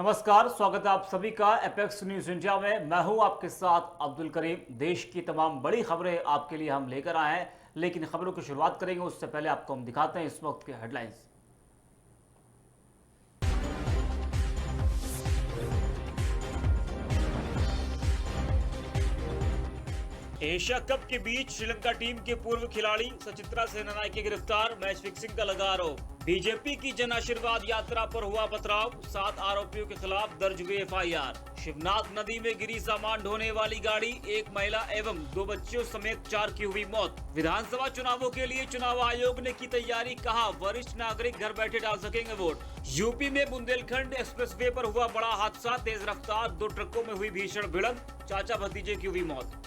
नमस्कार, स्वागत है आप सभी का एपेक्स न्यूज इंडिया में। मैं हूं आपके साथ अब्दुल करीम। देश की तमाम बड़ी खबरें आपके लिए हम लेकर आए हैं, लेकिन खबरों की शुरुआत करेंगे उससे पहले आपको हम दिखाते हैं इस वक्त के हेडलाइंस। एशिया कप के बीच श्रीलंका टीम के पूर्व खिलाड़ी सचित्रा सेनानायके गिरफ्तार, मैच फिक्सिंग का लगा आरोप। बीजेपी की जन आशीर्वाद यात्रा पर हुआ पथराव, 7 आरोपियों के खिलाफ दर्ज हुई एफआईआर। शिवनाथ नदी में गिरी सामान ढोने वाली गाड़ी, एक महिला एवं 2 बच्चियों समेत 4 की हुई मौत। विधानसभा चुनावों के लिए चुनाव आयोग ने की तैयारी, कहा वरिष्ठ नागरिक घर बैठे डाल सकेंगे वोट। यूपी में बुंदेलखंड एक्सप्रेसवे पर हुआ बड़ा हादसा, तेज रफ्तार 2 ट्रकों में हुई भीषण भिड़ंत, चाचा भतीजे की हुई मौत।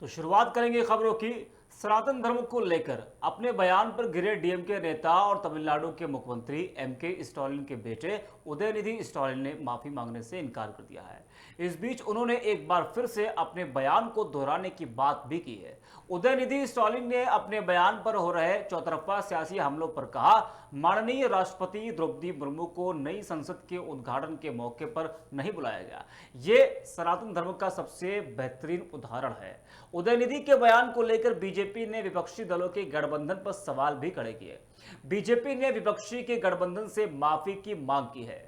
तो शुरुआत करेंगे खबरों की। सनातन धर्म को लेकर अपने बयान पर गिरे डीएमके नेता और तमिलनाडु के मुख्यमंत्री एमके स्टालिन के बेटे उदयनिधि स्टालिन ने माफी मांगने से इनकार कर दिया है। इस बीच उन्होंने एक बार फिर से अपने बयान को दोहराने की बात भी की है। उदयनिधि स्टालिन ने अपने बयान पर हो रहे चौतरफा सियासी हमलों पर कहा, माननीय राष्ट्रपति द्रौपदी मुर्मू को नई संसद के उद्घाटन के मौके पर नहीं बुलाया गया। ये सनातन धर्म का सबसे बेहतरीन उदाहरण है। उदयनिधि के बयान को लेकर बीजेपी ने विपक्षी दलों के गठबंधन पर सवाल भी खड़े किए। बीजेपी ने विपक्षी के गठबंधन से माफी की मांग की है।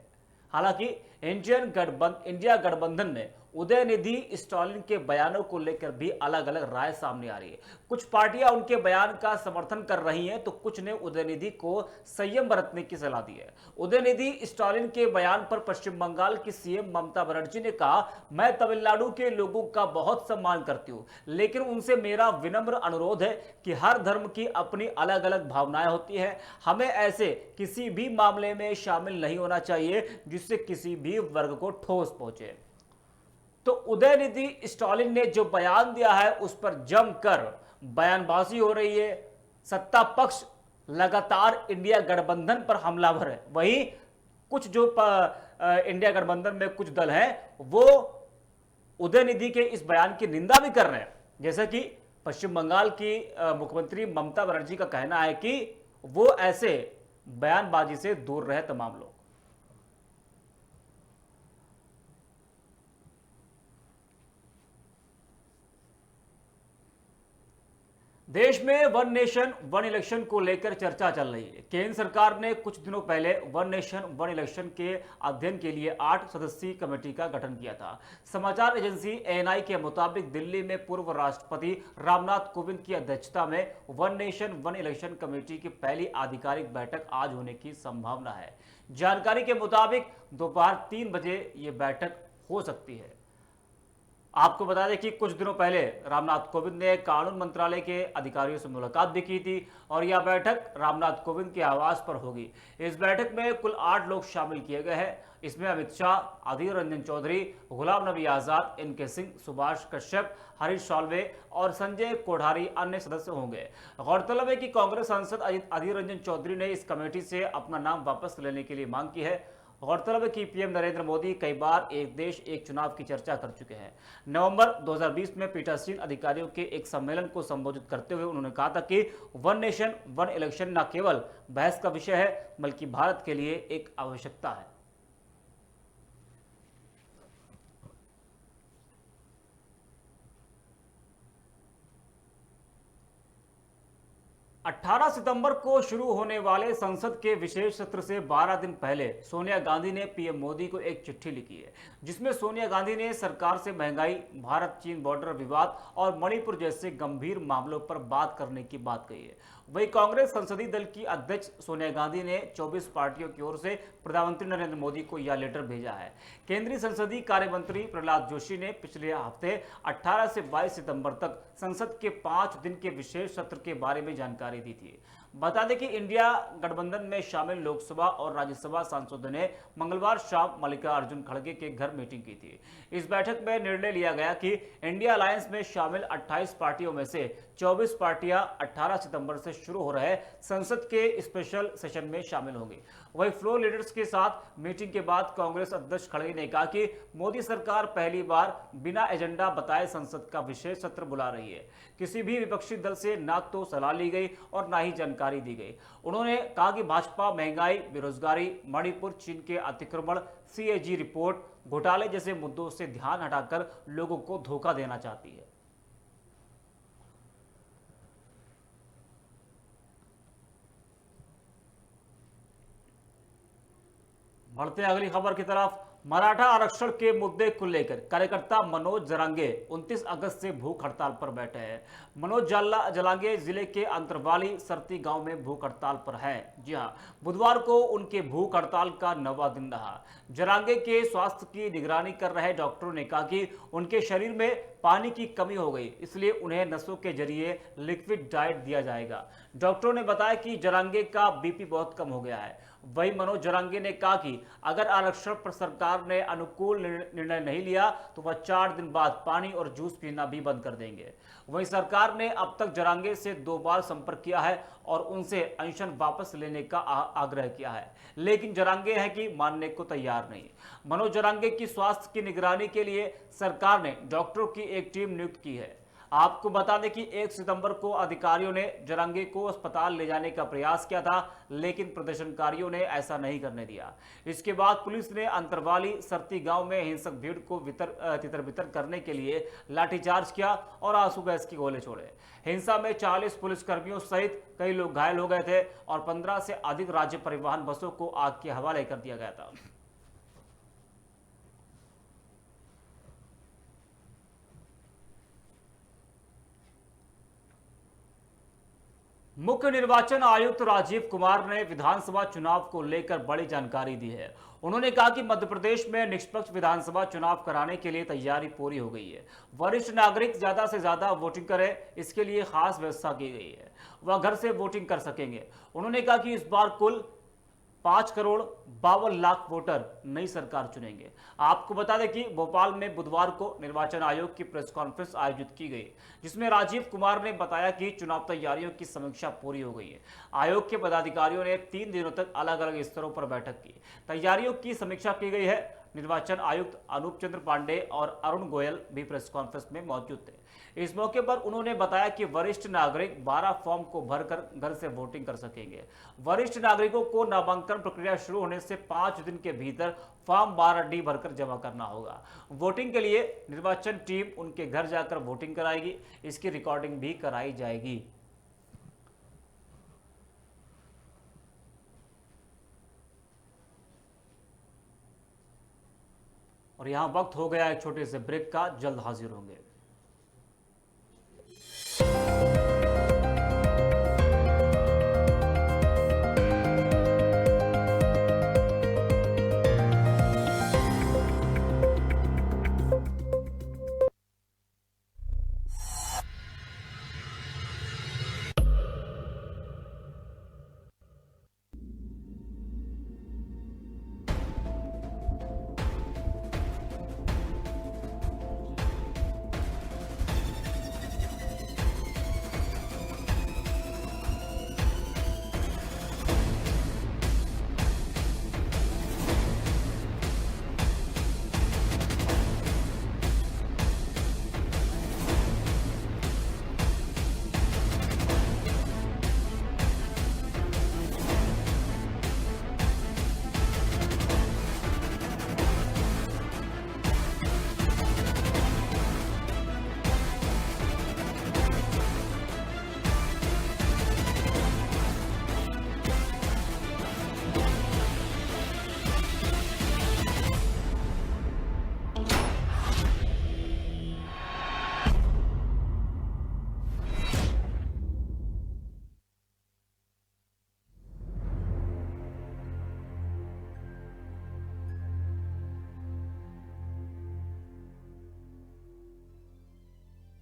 हालांकि इंडिया गठबंधन में उदयनिधि स्टालिन के बयानों को लेकर भी अलग अलग राय सामने आ रही है। कुछ पार्टियां उनके बयान का समर्थन कर रही हैं, तो कुछ ने उदयनिधि को संयम बरतने की सलाह दी है। उदयनिधि स्टालिन के बयान पर पश्चिम बंगाल की सीएम ममता बनर्जी ने कहा, मैं तमिलनाडु के लोगों का बहुत सम्मान करती हूं, लेकिन उनसे मेरा विनम्र अनुरोध है कि हर धर्म की अपनी अलग अलग भावनाएं होती हैं। हमें ऐसे किसी भी मामले में शामिल नहीं होना चाहिए जिससे किसी भी वर्ग को ठोस पहुंचे। तो उदयनिधि स्टालिन ने जो बयान दिया है उस पर जमकर बयानबाजी हो रही है। सत्ता पक्ष लगातार इंडिया गठबंधन पर हमलावर है, वहीं कुछ जो इंडिया गठबंधन में कुछ दल हैं वो उदयनिधि के इस बयान की निंदा भी कर रहे हैं। जैसे कि पश्चिम बंगाल की मुख्यमंत्री ममता बनर्जी का कहना है कि वो ऐसे बयानबाजी से दूर रहे तमाम लोग। देश में वन नेशन वन इलेक्शन को लेकर चर्चा चल रही है। केंद्र सरकार ने कुछ दिनों पहले वन नेशन वन इलेक्शन के अध्ययन के लिए 8 सदस्यीय कमेटी का गठन किया था। समाचार एजेंसी एएनआई के मुताबिक दिल्ली में पूर्व राष्ट्रपति रामनाथ कोविंद की अध्यक्षता में one nation one election committee की पहली आधिकारिक बैठक आज होने की संभावना है। जानकारी के मुताबिक दोपहर 3 बजे ये बैठक हो सकती है। आपको बता दें कि कुछ दिनों पहले रामनाथ कोविंद ने कानून मंत्रालय के अधिकारियों से मुलाकात भी की थी और यह बैठक रामनाथ कोविंद के आवास पर होगी। इस बैठक में कुल 8 लोग शामिल किए गए हैं। इसमें अमित शाह, अधीर रंजन चौधरी, गुलाम नबी आजाद, एनके सिंह, सुभाष कश्यप, हरीश साल्वे और संजय कोठारी अन्य सदस्य होंगे। गौरतलब है कि कांग्रेस सांसद अधीर रंजन चौधरी ने इस कमेटी से अपना नाम वापस लेने के लिए मांग की है। गौरतलब है कि पीएम नरेंद्र मोदी कई बार एक देश एक चुनाव की चर्चा कर चुके हैं। नवंबर 2020 में पीठासीन अधिकारियों के एक सम्मेलन को संबोधित करते हुए उन्होंने कहा था कि वन नेशन वन इलेक्शन न केवल बहस का विषय है बल्कि भारत के लिए एक आवश्यकता है। 18 सितंबर को शुरू होने वाले संसद के विशेष सत्र से 12 दिन पहले सोनिया गांधी ने पीएम मोदी को एक चिट्ठी लिखी है, जिसमें सोनिया गांधी ने सरकार से महंगाई, भारत चीन बॉर्डर विवाद और मणिपुर जैसे गंभीर मामलों पर बात करने की बात कही है। वहीं कांग्रेस संसदीय दल की अध्यक्ष सोनिया गांधी ने 24 पार्टियों की ओर से प्रधानमंत्री नरेंद्र मोदी को यह लेटर भेजा है। केंद्रीय संसदीय कार्य मंत्री प्रहलाद जोशी ने पिछले हफ्ते 18 से 22 सितंबर तक संसद के 5 दिन के विशेष सत्र के बारे में जानकारी दी थी। बता दें कि इंडिया गठबंधन में शामिल लोकसभा और राज्यसभा सांसदों ने मंगलवार शाम मल्लिकार्जुन खड़गे के घर मीटिंग की थी। इस बैठक में निर्णय लिया गया कि इंडिया अलायंस में शामिल 28 पार्टियों में से 24 पार्टियां 18 सितंबर से शुरू हो रहे संसद के स्पेशल सेशन में शामिल होंगी। वहीं फ्लोर लीडर्स के साथ मीटिंग के बाद कांग्रेस अध्यक्ष खड़गे ने कहा कि मोदी सरकार पहली बार बिना एजेंडा बताए संसद का विशेष सत्र बुला रही है। किसी भी विपक्षी दल से ना तो सलाह ली गई और ना ही जानकारी दी गई। उन्होंने कहा कि भाजपा महंगाई, बेरोजगारी, मणिपुर, चीन के अतिक्रमण, सीएजी रिपोर्ट, घोटाले जैसे मुद्दों से ध्यान हटाकर लोगों को धोखा देना चाहती है। बढ़ते हैं अगली खबर की तरफ। मराठा आरक्षण के मुद्दे को लेकर कार्यकर्ता मनोज जरांगे 29 अगस्त से भूख हड़ताल पर बैठे हैं। मनोज जरांगे जिले के अंतरवाली सरती गांव में भूख हड़ताल पर हैं। जी हां, बुधवार को उनके भूख हड़ताल का 9वां दिन रहा। जरांगे के स्वास्थ्य की निगरानी कर रहे डॉक्टरों ने कहा कि उनके शरीर में पानी की कमी हो गई, इसलिए उन्हें नसों के जरिए लिक्विड डाइट दिया जाएगा। डॉक्टरों ने बताया कि जरांगे का बीपी बहुत कम हो गया है। वहीं मनोज जरांगे ने कहा कि अगर आरक्षण पर सरकार ने अनुकूल निर्णय नहीं लिया तो वह 4 दिन बाद पानी और जूस पीना भी बंद कर देंगे। वहीं सरकार ने अब तक जरांगे से 2 बार संपर्क किया है और उनसे अनशन वापस लेने का आग्रह किया है, लेकिन जरांगे है कि मानने को तैयार नहीं। मनोज जरांगे की स्वास्थ्य की निगरानी के लिए सरकार ने डॉक्टरों की एक टीम नियुक्त की है। आपको बता दें कि 1 सितंबर को अधिकारियों ने जरांगे को अस्पताल ले जाने का प्रयास किया था, लेकिन प्रदर्शनकारियों ने ऐसा नहीं करने दिया। इसके बाद पुलिस ने अंतरवाली सरती गांव में हिंसक भीड़ को तितर बितर करने के लिए लाठीचार्ज किया और आंसू गैस के गोले छोड़े। हिंसा में 40 पुलिसकर्मियों सहित कई लोग घायल हो गए थे और 15 से अधिक राज्य परिवहन बसों को आग के हवाले कर दिया गया था। मुख्य निर्वाचन आयुक्त राजीव कुमार ने विधानसभा चुनाव को लेकर बड़ी जानकारी दी है। उन्होंने कहा कि मध्य प्रदेश में निष्पक्ष विधानसभा चुनाव कराने के लिए तैयारी पूरी हो गई है। वरिष्ठ नागरिक ज्यादा से ज्यादा वोटिंग करें, इसके लिए खास व्यवस्था की गई है। वह घर से वोटिंग कर सकेंगे। उन्होंने कहा कि इस बार कुल 5,52,00,000 वोटर नई सरकार चुनेंगे। आपको बता दें कि भोपाल में बुधवार को निर्वाचन आयोग की प्रेस कॉन्फ्रेंस आयोजित की गई, जिसमें राजीव कुमार ने बताया कि चुनाव तैयारियों की समीक्षा पूरी हो गई है। आयोग के पदाधिकारियों ने 3 दिनों तक अलग अलग स्तरों पर बैठक की, तैयारियों की समीक्षा की गई है। निर्वाचन आयुक्त अनूप चंद्र पांडे और अरुण गोयल भी प्रेस कॉन्फ्रेंस में मौजूद थे। इस मौके पर उन्होंने बताया कि वरिष्ठ नागरिक 12 फॉर्म को भरकर घर से वोटिंग कर सकेंगे। वरिष्ठ नागरिकों को नामांकन प्रक्रिया शुरू होने से 5 दिन के भीतर फॉर्म 12D भरकर जमा करना होगा। वोटिंग के लिए निर्वाचन टीम उनके घर जाकर वोटिंग कराएगी। इसकी रिकॉर्डिंग भी कराई जाएगी। और यहां वक्त हो गया एक छोटे से ब्रेक का, जल्द हाजिर होंगे।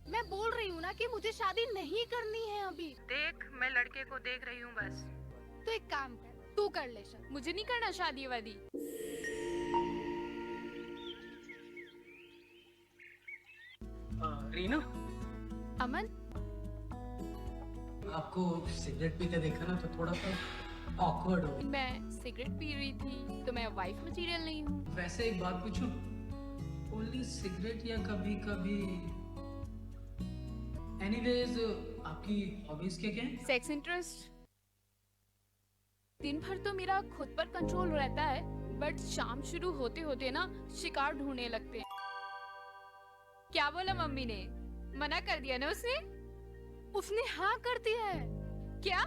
मैं बोल रही हूँ ना कि मुझे शादी नहीं करनी है अभी। देख, मैं लड़के को देख रही हूँ बस। तो एक काम कर, तू कर ले शादी। मुझे नहीं करना शादी वादी। रीना, अमन, आपको सिगरेट पीते देखा ना तो थोड़ा सा ऑकवर्ड हो। मैं सिगरेट पी रही थी तो मैं वाइफ मटेरियल नहीं हूँ। वैसे एक बात पूछूं, ओनली सिगरेट या कभी कभी? एनीवेज, आपकी हॉबीज क्या क्या हैं? Sex interest. दिन भर तो मेरा खुद पर कंट्रोल रहता है, बट शाम शुरू होते होते ना शिकार ढूंढने लगते हैं। क्या बोला मम्मी ने? मना कर दिया ना उसने? उसने हाँ कर दिया है। क्या?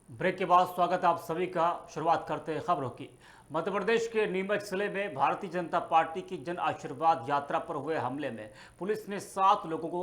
ब्रेक के बाद स्वागत है आप सभी का। शुरुआत करते हैं खबरों की। मध्य प्रदेश के नीमच जिले में भारतीय जनता पार्टी की जन आशीर्वाद यात्रा पर हुए हमले में पुलिस ने 7 लोगों को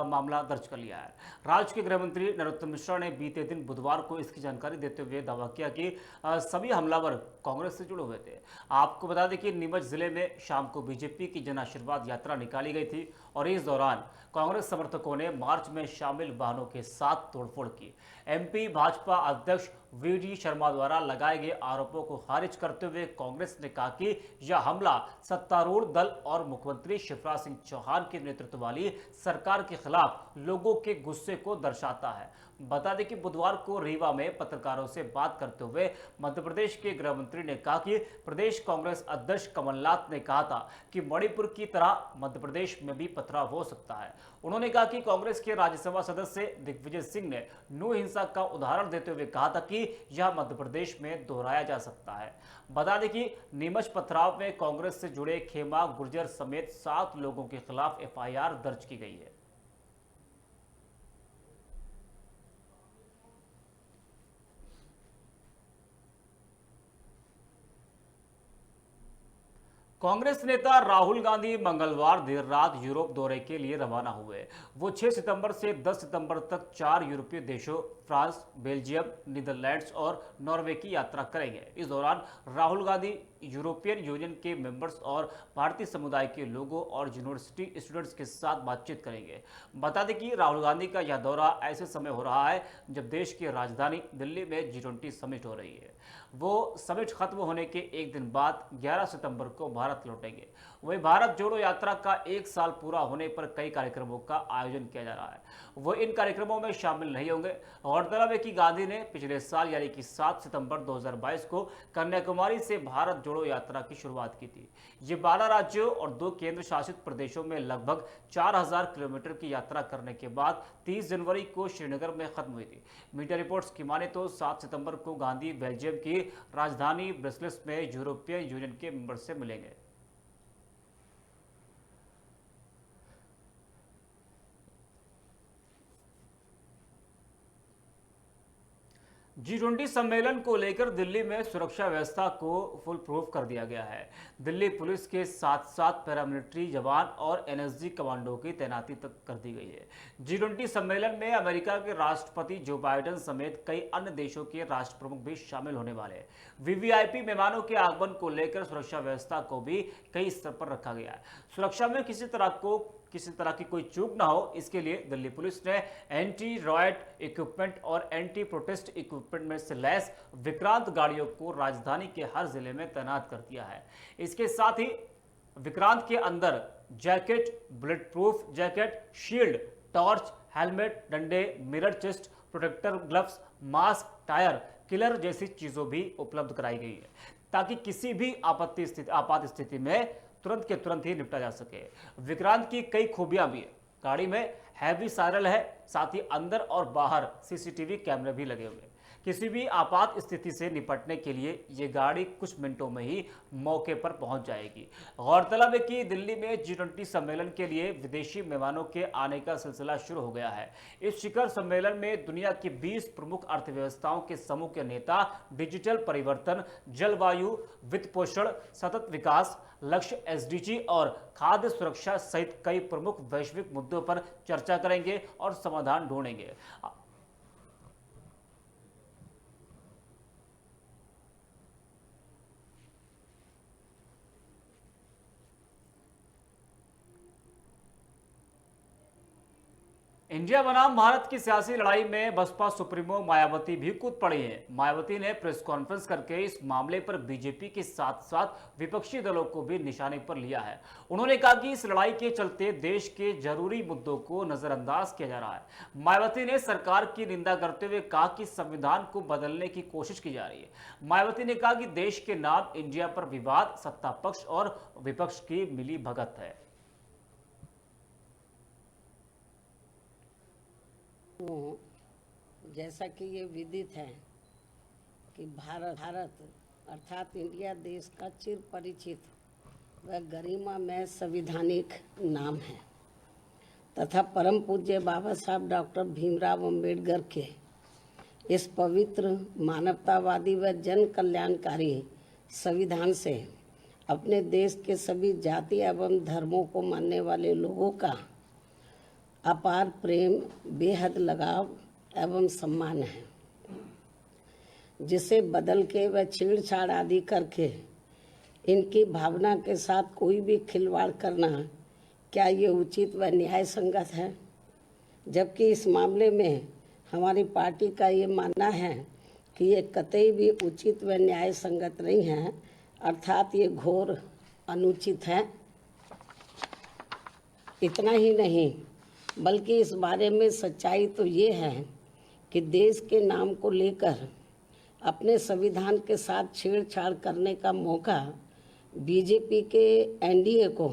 मामला दर्ज कर लिया है। राज्य के गृह मंत्री नरोत्तम मिश्रा ने बीते दिन बुधवार को इसकी जानकारी देते हुए दावा किया कि सभी हमलावर कांग्रेस से जुड़े हुए थे। आपको बता दें कि नीमच जिले में शाम को बीजेपी की जन आशीर्वाद यात्रा निकाली गई थी और इस दौरान कांग्रेस समर्थकों ने मार्च में शामिल वाहनों के साथ तोड़फोड़ की। एमपी भाजपा अध्यक्ष वी.डी. शर्मा द्वारा लगाए गए आरोपों को खारिज करते हुए कांग्रेस ने कहा कि यह हमला सत्तारूढ़ दल और मुख्यमंत्री शिवराज सिंह चौहान के नेतृत्व वाली सरकार के खिलाफ लोगों के गुस्से को दर्शाता है। बता दें कि बुधवार को रीवा में पत्रकारों से बात करते हुए मध्य प्रदेश के गृह मंत्री ने कहा कि प्रदेश कांग्रेस अध्यक्ष कमलनाथ ने कहा था कि मणिपुर की तरह मध्य प्रदेश में भी पथराव हो सकता है। उन्होंने कहा कि कांग्रेस के राज्यसभा सदस्य दिग्विजय सिंह ने नू हिंसा का उदाहरण देते हुए कहा था कि यह मध्य प्रदेश में दोहराया जा सकता है। बता दें कि नीमच पथराव में कांग्रेस से जुड़े खेमा गुर्जर समेत 7 लोगों के खिलाफ एफआईआर दर्ज की गई है। कांग्रेस नेता राहुल गांधी मंगलवार देर रात यूरोप दौरे के लिए रवाना हुए। वो 6 सितंबर से 10 सितंबर तक 4 यूरोपीय देशों फ्रांस, बेल्जियम, नीदरलैंड्स और नॉर्वे की यात्रा करेंगे। इस दौरान राहुल गांधी यूरोपियन यूनियन के मेंबर्स और भारतीय समुदाय के लोगों और यूनिवर्सिटी स्टूडेंट्स के साथ बातचीत करेंगे। बता दें कि राहुल गांधी का यह दौरा ऐसे समय हो रहा है जब देश की राजधानी दिल्ली में G20 समिट हो रही है। वो समिट खत्म होने के एक दिन बाद 11 सितंबर को भारत लौटेंगे। वहीं भारत जोड़ो यात्रा का 1 साल पूरा होने पर कई कार्यक्रमों का आयोजन किया जा रहा है। वो इन कार्यक्रमों में शामिल नहीं होंगे। गौरतलब है कि गांधी ने पिछले साल यानी कि 7 सितंबर 2022 को कन्याकुमारी से भारत जोड़ो यात्रा की शुरुआत की थी। ये 12 राज्यों और 2 केंद्र शासित प्रदेशों में लगभग 4000 किलोमीटर की यात्रा करने के बाद 30 जनवरी को श्रीनगर में खत्म हुई थी। मीडिया रिपोर्ट्स की माने तो 7 सितंबर को गांधी बेल्जियम की राजधानी ब्रसेल्स में यूरोपियन यूनियन के मेंबर से मिलेंगे। G20 सम्मेलन को लेकर दिल्ली में सुरक्षा व्यवस्था को फुल प्रूफ कर दिया गया है। दिल्ली पुलिस के साथ साथ पैरामिलिट्री जवान और एनएसजी कमांडो की तैनाती तक कर दी गई है। G20 सम्मेलन में अमेरिका के राष्ट्रपति जो बाइडेन समेत कई अन्य देशों के राष्ट्र प्रमुख भी शामिल होने वाले हैं। वीवीआईपी मेहमानों के आगमन को लेकर सुरक्षा व्यवस्था को भी कई स्तर पर रखा गया है। सुरक्षा में किसी तरह की कोई चूक ना हो, इसके लिए दिल्ली पुलिस ने एंटी रॉयट इक्विपमेंट और एंटी प्रोटेस्ट इक्विपमेंट में से लैस विक्रांत गाड़ियों को राजधानी के हर जिले में तैनात कर दिया है। इसके साथ ही विक्रांत के अंदर jacket, bullet proof jacket, shield, torch, helmet, डंडे, mirror chest protector, gloves, mask, tyre, killer जैसी चीजों भी उपलब्ध कराई गई है ताकि किसी भी आपात स्थिति में तुरंत के तुरंत ही निपटा जा सके। विक्रांत की कई खूबियां भी है। गाड़ी में हैवी सायरल है, साथ ही अंदर और बाहर सीसीटीवी कैमरे भी लगे हुए हैं। किसी भी आपात स्थिति से निपटने के लिए ये गाड़ी कुछ मिनटों में ही मौके पर पहुंच जाएगी। गौरतलब है कि दिल्ली में G20 सम्मेलन के लिए विदेशी मेहमानों के आने का सिलसिला शुरू हो गया है। इस शिखर सम्मेलन में दुनिया की 20 प्रमुख अर्थव्यवस्थाओं के समूह के नेता डिजिटल परिवर्तन, जलवायु, वित्त पोषण, सतत विकास, लक्ष्य SDG और खाद्य सुरक्षा सहित कई प्रमुख वैश्विक मुद्दों पर चर्चा करेंगे और समाधान ढूंढेंगे। इंडिया बनाम भारत की सियासी लड़ाई में बसपा सुप्रीमो मायावती भी कूद पड़ी है। मायावती ने प्रेस कॉन्फ्रेंस करके इस मामले पर बीजेपी के साथ साथ विपक्षी दलों को भी निशाने पर लिया है। उन्होंने कहा कि इस लड़ाई के चलते देश के जरूरी मुद्दों को नजरअंदाज किया जा रहा है। मायावती ने सरकार की निंदा करते हुए कहा कि संविधान को बदलने की कोशिश की जा रही है। मायावती ने कहा कि देश के नाम इंडिया पर विवाद सत्ता पक्ष और विपक्ष की मिली भगत है। जैसा कि ये विदित है कि भारत अर्थात इंडिया देश का चिर परिचित व गरिमा में संवैधानिक नाम है तथा परम पूज्य बाबा साहब डॉक्टर भीमराव अंबेडकर के इस पवित्र मानवतावादी व जन कल्याणकारी संविधान से अपने देश के सभी जाति एवं धर्मों को मानने वाले लोगों का अपार प्रेम, बेहद लगाव एवं सम्मान है, जिसे बदल के व छेड़छाड़ आदि करके इनकी भावना के साथ कोई भी खिलवाड़ करना क्या ये उचित व न्याय संगत है। जबकि इस मामले में हमारी पार्टी का ये मानना है कि ये कतई भी उचित व न्याय संगत नहीं है, अर्थात ये घोर अनुचित है। इतना ही नहीं बल्कि इस बारे में सच्चाई तो ये है कि देश के नाम को लेकर अपने संविधान के साथ छेड़छाड़ करने का मौका बीजेपी के एनडीए को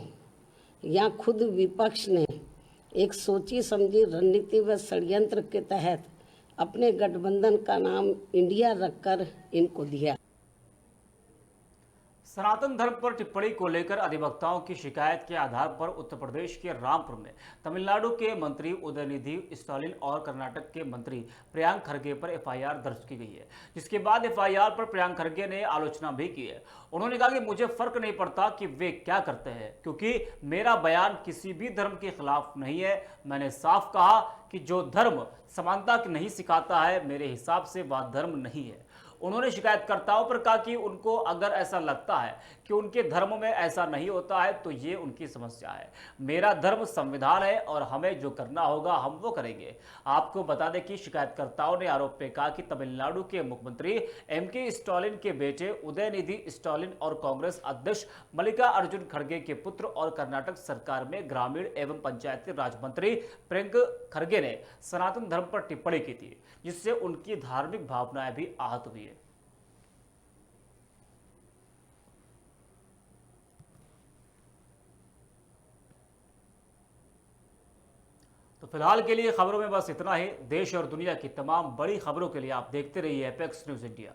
या खुद विपक्ष ने एक सोची समझी रणनीति व षड्यंत्र के तहत अपने गठबंधन का नाम इंडिया रखकर इनको दिया। सनातन धर्म पर टिप्पणी को लेकर अधिवक्ताओं की शिकायत के आधार पर उत्तर प्रदेश के रामपुर में तमिलनाडु के मंत्री उदयनिधि स्टालिन और कर्नाटक के मंत्री प्रियंक खरगे पर एफआईआर दर्ज की गई है, जिसके बाद एफआईआर पर प्रियंक खरगे ने आलोचना भी की है। उन्होंने कहा कि मुझे फर्क नहीं पड़ता कि वे क्या करते हैं, क्योंकि मेरा बयान किसी भी धर्म के खिलाफ नहीं है। मैंने साफ कहा कि जो धर्म समानता नहीं सिखाता है, मेरे हिसाब से वह धर्म नहीं है। उन्होंने शिकायतकर्ताओं पर कहा कि उनको अगर ऐसा लगता है कि उनके धर्म में ऐसा नहीं होता है तो ये उनकी समस्या है। मेरा धर्म संविधान है और हमें जो करना होगा हम वो करेंगे। आपको बता दें कि शिकायतकर्ताओं ने आरोप में कहा कि तमिलनाडु के मुख्यमंत्री एमके स्टालिन के बेटे उदयनिधि स्टालिन और कांग्रेस अध्यक्ष मल्लिकार्जुन खड़गे के पुत्र और कर्नाटक सरकार में ग्रामीण एवं पंचायती राज मंत्री प्रियंक खरगे ने सनातन धर्म पर टिप्पणी की थी, जिससे उनकी धार्मिक भावनाएं भी आहत हुई है। तो फिलहाल के लिए खबरों में बस इतना ही। देश और दुनिया की तमाम बड़ी खबरों के लिए आप देखते रहिए एपेक्स न्यूज़ इंडिया।